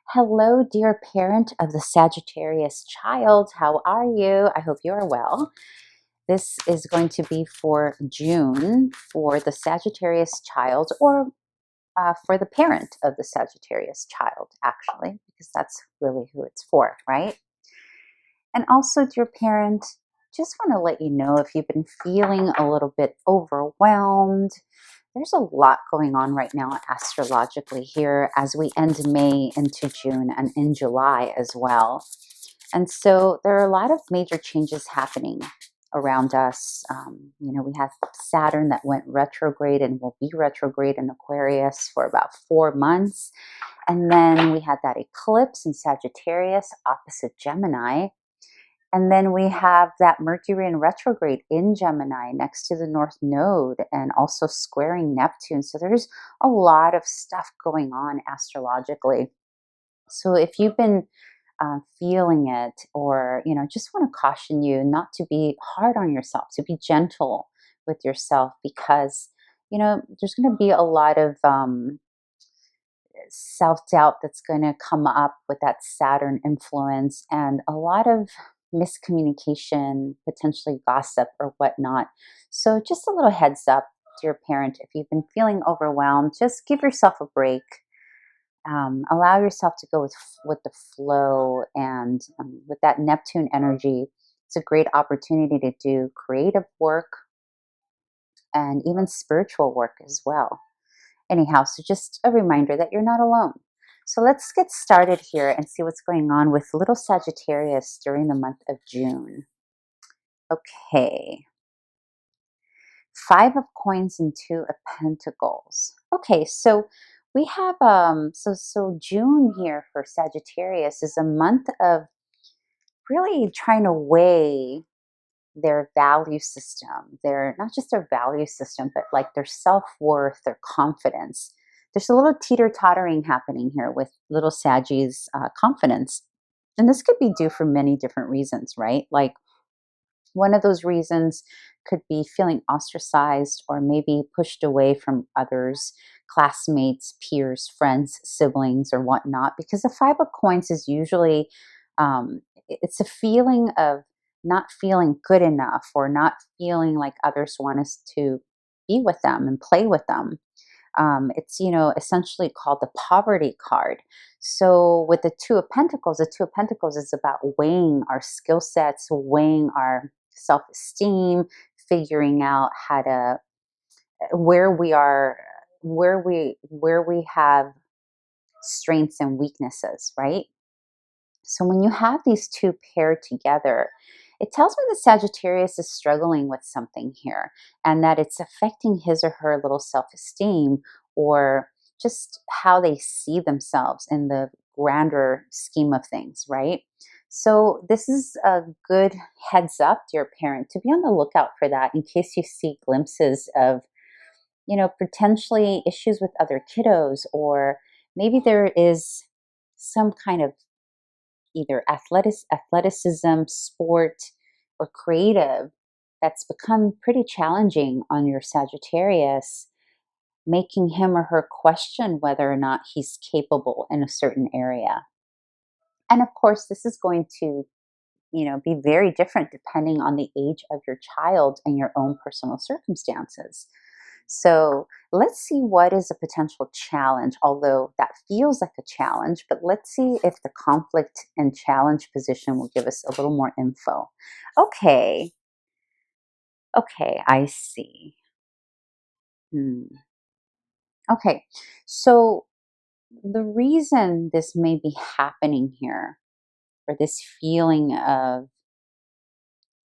Hello, dear parent of the Sagittarius child. How are you? I hope you are well. This is going to be for June for the Sagittarius child, or for the parent of the Sagittarius child, actually, because that's really who it's for, right? And also, dear parent, just want to let you know if you've been feeling a little bit overwhelmed. There's a lot going on right now astrologically here as we end May into June and in July as well. And so there are a lot of major changes happening around us. We have Saturn that went retrograde and will be retrograde in Aquarius for about 4 months. And then we had that eclipse in Sagittarius opposite Gemini. And then we have that Mercury in retrograde in Gemini next to the North Node and also squaring Neptune. So there's a lot of stuff going on astrologically. So if you've been feeling it, or, just want to caution you not to be hard on yourself, to be gentle with yourself, because, there's going to be a lot of self-doubt that's going to come up with that Saturn influence, and a lot of miscommunication, potentially gossip or whatnot. So just a little heads up, dear parent, if you've been feeling overwhelmed, just give yourself a break. Allow yourself to go with the flow, and with that Neptune energy, it's a great opportunity to do creative work and even spiritual work as well. Anyhow, so just a reminder that you're not alone. So let's get started here and see what's going on with little Sagittarius during the month of June. Okay. 5 of Coins and 2 of Pentacles. Okay, so we have so June here for Sagittarius is a month of really trying to weigh their value system, their not just their value system, but like their self-worth, their confidence. There's a little teeter-tottering happening here with little Saggy's confidence. And this could be due for many different reasons, right? Like, one of those reasons could be feeling ostracized or maybe pushed away from others, classmates, peers, friends, siblings, or whatnot. Because the 5 of Coins is usually, it's a feeling of not feeling good enough, or not feeling like others want us to be with them and play with them. It's, essentially called the poverty card. So with the 2 of Pentacles, the 2 of Pentacles is about weighing our skill sets, weighing our self-esteem, figuring out how to, where we are, where we have strengths and weaknesses, right? So when you have these two paired together, it tells me that Sagittarius is struggling with something here, and that it's affecting his or her little self-esteem, or just how they see themselves in the grander scheme of things, right? So this is a good heads up, dear parent, to be on the lookout for that in case you see glimpses of, potentially issues with other kiddos, or maybe there is some kind of either athleticism, sport, or creative that's become pretty challenging on your Sagittarius, making him or her question whether or not he's capable in a certain area. And of course, this is going to, be very different depending on the age of your child and your own personal circumstances. So let's see what is a potential challenge, although that feels like a challenge, but let's see if the conflict and challenge position will give us a little more info. Okay. Okay, I see. Hmm. Okay, so the reason this may be happening here, or this feeling of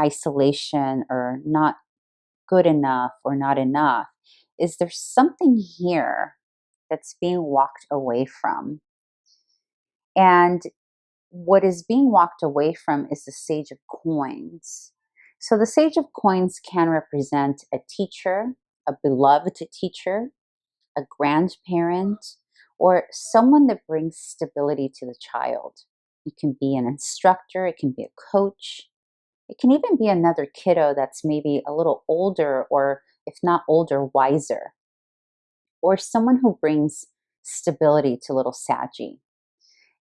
isolation or not good enough or not enough, is there's something here that's being walked away from. And what is being walked away from is the Sage of Coins. So the Sage of Coins can represent a teacher, a beloved teacher, a grandparent, or someone that brings stability to the child. It can be an instructor, it can be a coach, it can even be another kiddo that's maybe a little older, or if not older, wiser, or someone who brings stability to little Saggy.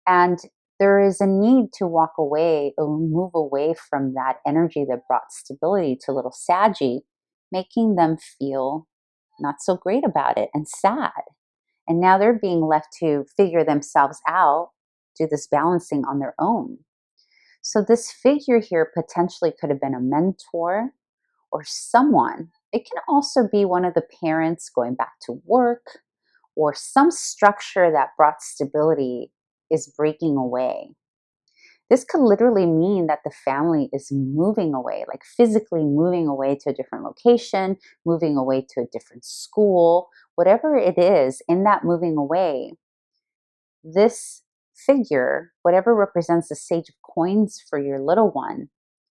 And there is a need to walk away or move away from that energy that brought stability to little Saggy, making them feel not so great about it and sad. And now they're being left to figure themselves out, do this balancing on their own. So this figure here potentially could have been a mentor or someone. It can also be one of the parents going back to work, or some structure that brought stability is breaking away. This could literally mean that the family is moving away, like physically moving away to a different location, moving away to a different school, whatever it is in that moving away. This figure, whatever represents the Sage of Coins for your little one,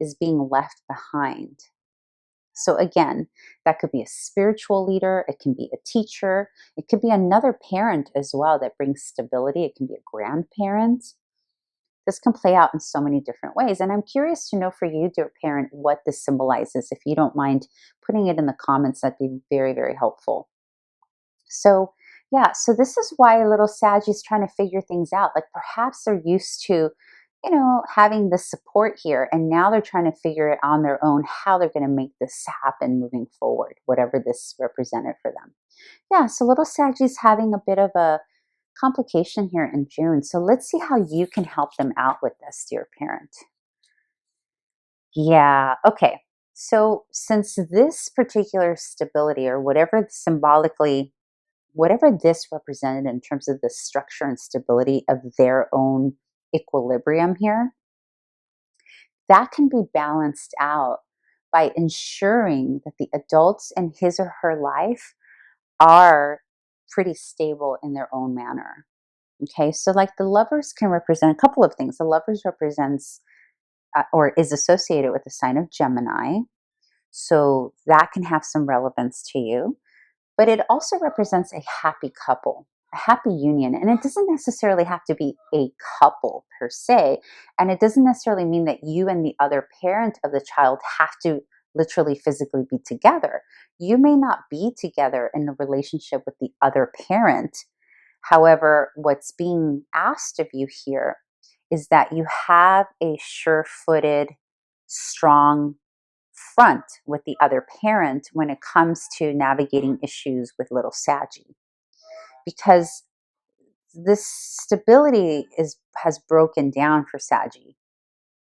is being left behind. So again, that could be a spiritual leader, it can be a teacher, it could be another parent as well that brings stability, it can be a grandparent. This can play out in so many different ways. And I'm curious to know for you, dear parent, what this symbolizes. If you don't mind putting it in the comments, that'd be very, very helpful. So yeah, so this is why little Sagi's trying to figure things out. Like perhaps they're used to, having the support here, and now they're trying to figure it on their own how they're going to make this happen moving forward, whatever this represented for them. Yeah, so little Sagi's having a bit of a complication here in June. So let's see how you can help them out with this, dear parent. Yeah, okay. So since this particular stability, or whatever symbolically, whatever this represented in terms of the structure and stability of their own equilibrium here, that can be balanced out by ensuring that the adults in his or her life are pretty stable in their own manner. Okay, so like the lovers can represent a couple of things. The lovers represents or is associated with the sign of Gemini. So that can have some relevance to you. But it also represents a happy couple, a happy union. And it doesn't necessarily have to be a couple per se. And it doesn't necessarily mean that you and the other parent of the child have to literally physically be together. You may not be together in a relationship with the other parent. However, what's being asked of you here is that you have a sure-footed, strong front with the other parent when it comes to navigating issues with little Saggy. Because this stability has broken down for Saggy,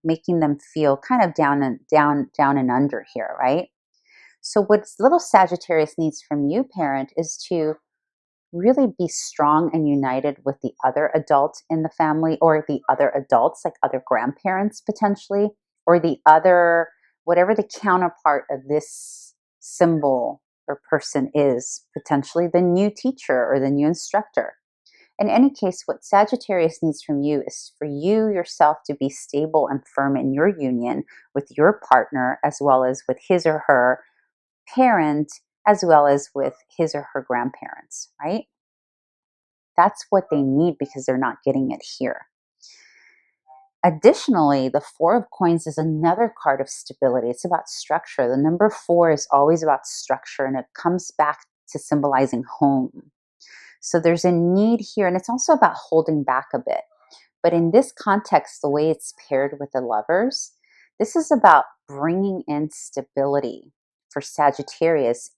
making them feel kind of down and under here, right? So what little Sagittarius needs from you, parent, is to really be strong and united with the other adult in the family, or the other adults, like other grandparents potentially, or the other, whatever the counterpart of this symbol or person is, potentially the new teacher or the new instructor. In any case, what Sagittarius needs from you is for you yourself to be stable and firm in your union with your partner, as well as with his or her parent, as well as with his or her grandparents, right? That's what they need because they're not getting it here. Additionally, the Four of Coins is another card of stability. It's about structure. The number 4 is always about structure, and it comes back to symbolizing home. So there's a need here, and it's also about holding back a bit. But in this context, the way it's paired with the lovers, this is about bringing in stability for Sagittarius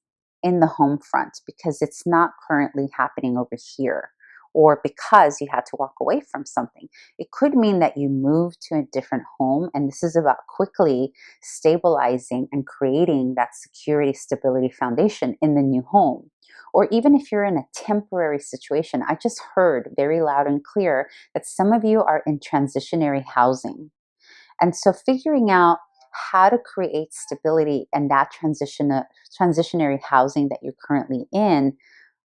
in the home front, because it's not currently happening over here, or because you had to walk away from something. It could mean that you move to a different home, and this is about quickly stabilizing and creating that security, stability foundation in the new home. Or even if you're in a temporary situation, I just heard very loud and clear that some of you are in transitionary housing. And so figuring out how to create stability in that transitionary housing that you're currently in,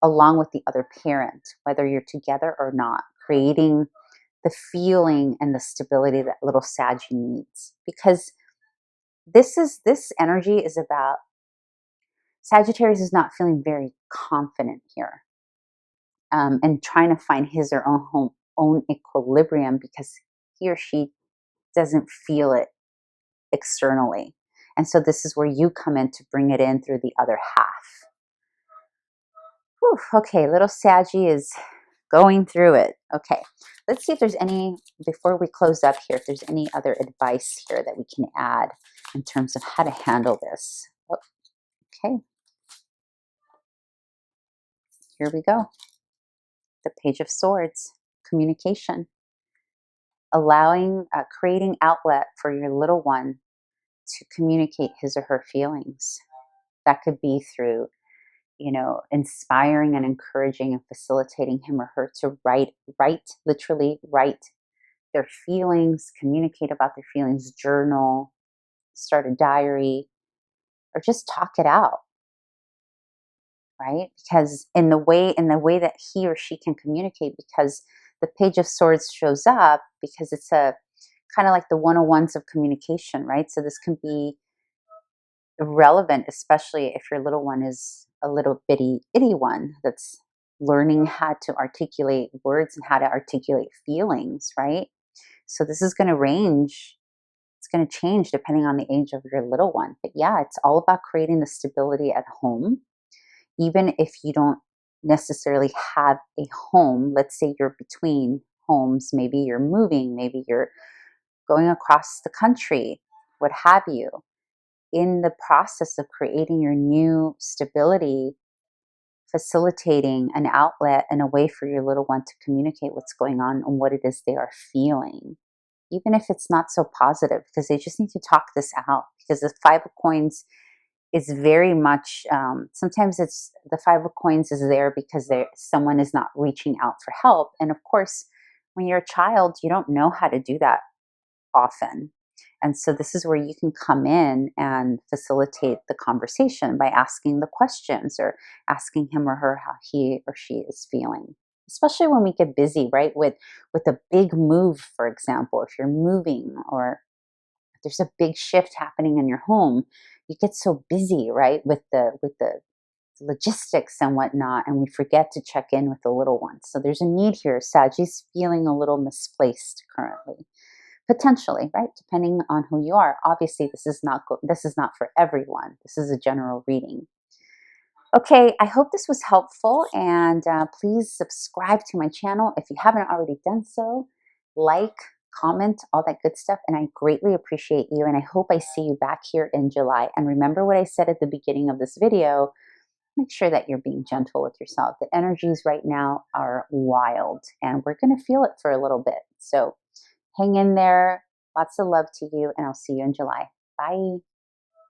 along with the other parent, whether you're together or not, creating the feeling and the stability that little Saggy needs. Because this energy is about Sagittarius is not feeling very confident here, and trying to find his or own equilibrium, because he or she doesn't feel it externally. And so this is where you come in to bring it in through the other half. Whew, okay, little Saggy is going through it. Okay, let's see if there's any, before we close up here, if there's any other advice here that we can add in terms of how to handle this. Oh, okay, here we go. The Page of Swords, communication. Allowing, creating outlet for your little one to communicate his or her feelings. That could be through, inspiring and encouraging and facilitating him or her to literally write their feelings, communicate about their feelings, journal, start a diary, or just talk it out, right? Because in the way that he or she can communicate, because the Page of Swords shows up because it's a kind of like the 101s of communication, right? So this can be relevant, especially if your little one is a little bitty itty one that's learning how to articulate words and how to articulate feelings, right? So this is going to range. It's going to change depending on the age of your little one. But yeah, it's all about creating the stability at home. Even if you don't necessarily have a home, let's say you're between homes, maybe you're moving, maybe you're going across the country, what have you. In the process of creating your new stability, facilitating an outlet and a way for your little one to communicate what's going on and what it is they are feeling, even if it's not so positive, because they just need to talk this out. Because the Five of Coins is very much, sometimes it's the Five of Coins is there because someone is not reaching out for help. And of course, when you're a child, you don't know how to do that often. And so this is where you can come in and facilitate the conversation by asking the questions or asking him or her how he or she is feeling. Especially when we get busy, right? With a big move, for example, if you're moving or if there's a big shift happening in your home, you get so busy, right? With the logistics and whatnot, and we forget to check in with the little ones. So there's a need here. Sagi's feeling a little misplaced currently. Potentially, right? Depending on who you are. Obviously, this is not for everyone. This is a general reading. Okay, I hope this was helpful, and please subscribe to my channel if you haven't already done so. Like, comment, all that good stuff, and I greatly appreciate you, and I hope I see you back here in July. And remember what I said at the beginning of this video, make sure that you're being gentle with yourself. The energies right now are wild, and we're going to feel it for a little bit. So hang in there. Lots of love to you, and I'll see you in July. Bye.